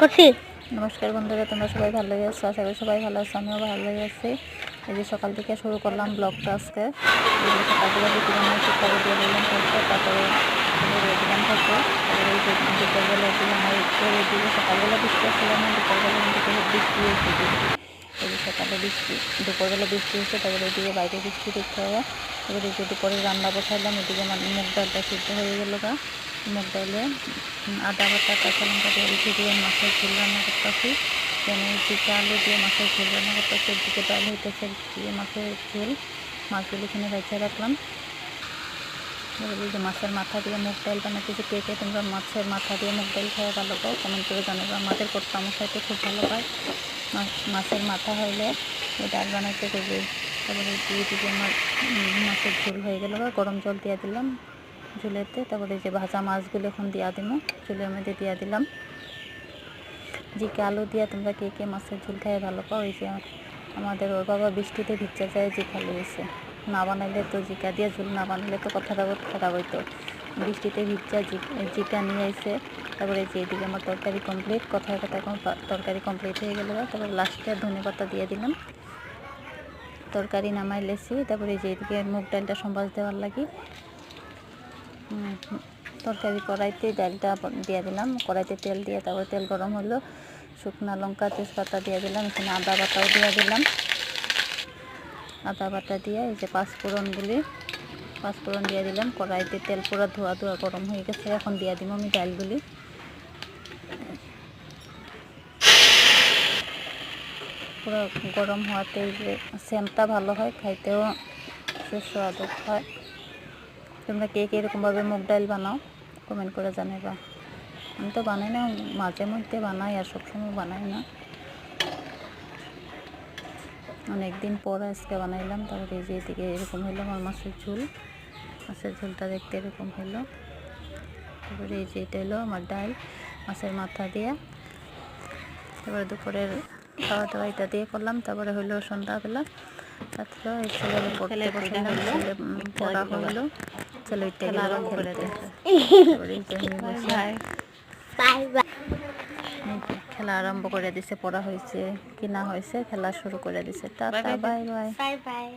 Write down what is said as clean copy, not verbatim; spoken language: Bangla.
করছি। নমস্কার বন্ধুরা, তোমরা সবাই ভালো আছো? আশা করি সবাই ভালো আছো, আমিও ভালো আছি। এই যে সকাল থেকে শুরু করলাম ব্লগটা আজকে। সকাল থেকে বিকেলে শিক্ষা দিয়ে বললাম করতে, তারপরে দিলাম থাকতে, তারপরে এই যে দুপুরবেলা দিলাম আর এদিকে সকালবেলা বৃষ্টি আসছিল না, দুপুরবেলা কিন্তু বৃষ্টি হয়েছে। এই যে সকালে বৃষ্টি, দুপুরবেলা বৃষ্টি হয়েছে, তারপরে এদিকে বাইরে বৃষ্টি দেখতে হবে। তারপরে এই যে দুপুরে রান্না বসাইলাম, এদিকে আমার মুগ ডালটা সিদ্ধ হয়ে গেল গা। মুগ ডালে আদা বাটা কাঁচা লঙ্কা দিয়ে রেখে দিয়ে মাছের ঝোল রান্না করতেছি। এখানে চিকা আলু দিয়ে মাছের ঝোল রান্না করতেছি, এদিকে ডাল হইতেছে দিয়ে মাছের ঝোল। মাছগুলো এখানে বেঁচে রাখলাম। এই যে মাছের মাথা দিয়ে মুগ ডাল বানাতেছি। কে কে তোমরা মাছের মাথা দিয়ে মুগ ডাল খাওয়া ভালো পাও কমেন্ট করে জানাবো। আমাদের কর্তা মশাইতে খুব ভালো পায় মাছের মাথা হইলে এই ডাল বানাতে করবে। তারপরে দিকে আমার মাছের ঝোল হয়ে গেল, গরম জল দিয়ে দিলাম ঝোলেতে। তারপরে যে ভাজা মাছগুলো এখন দিয়া দিব, ঝোলের মধ্যে দিয়া দিলাম। জিকা আলু দিয়া তোমরা কে কে মাছের ঝোল খাই ভালো পাও? এই যে আমাদের ওর বাবা বৃষ্টিতে ভিজা যায় জিকা লইছে, না বানাইলে তো জিকা দিয়ে ঝোল না বানাইলে তো কথাটা খারাপ হইতো। বৃষ্টিতে ভিজা জিকা নিয়ে আইছে। তারপরে যে এদিকে আমার তরকারি কমপ্লিট, কথায় কথায় তরকারি কমপ্লিট হয়ে গেল। তারপরে লাস্টে ধনেপাতা দিয়ে দিলাম, তরকারি নামাই লেছি। তারপরে যে এদিকে মুগ ডালটা সম্বাস দেওয়ার লাগি তরকারি কড়াইতে ডালটা দিয়ে দিলাম, কড়াইতে তেল দিয়ে তারপর তেল গরম হলো, শুকনো লঙ্কা তেজপাতা দিয়ে দিলাম, এখানে আদা বাটাও দিয়ে দিলাম। আদা বাটা দিয়ে এই যে পাঁচফোড়ন দিয়ে দিলাম। কড়াইতে তেল পুরো ধোয়া গরম হয়ে গেছে, এখন দিয়ে দিব আমি ডালগুলি। পুরো গরম হওয়াতে যে সেন্টটা ভালো হয়, খাইতেও সুস্বাদু হয়। তোমরা কে কে এরকমভাবে মুগ ডাল বানাও কমেন্ট করে জানাবা। আমি তো বানাই না, মাঝে মধ্যে বানাই, আর সবসময় বানাই না। অনেক দিন পর আজকে বানাইলাম। তারপরে এই যে এদিকে এরকম হইলো আমার মাছের ঝোলটা দেখতে এরকম হইলো। তারপরে এই যে এটা হলো আমার ডাল মাছের মাথা দিয়া। তারপরে দুপুরের খাওয়া দাওয়া এটা দিয়ে করলাম। তারপরে হইলো সন্ধ্যাবেলা, রাত্রে এই ছেলের পড়তে বসাইলাম, ছেলে পড়া হইলো, ছেলে উঠতে গেল খেলতে। তারপরে এই যে আমি বসে খেলা আরম্ভ করে দিছে, পড়া হয়েছে কি না হয়েছে খেলা শুরু করে দিছে। Tata bye bye.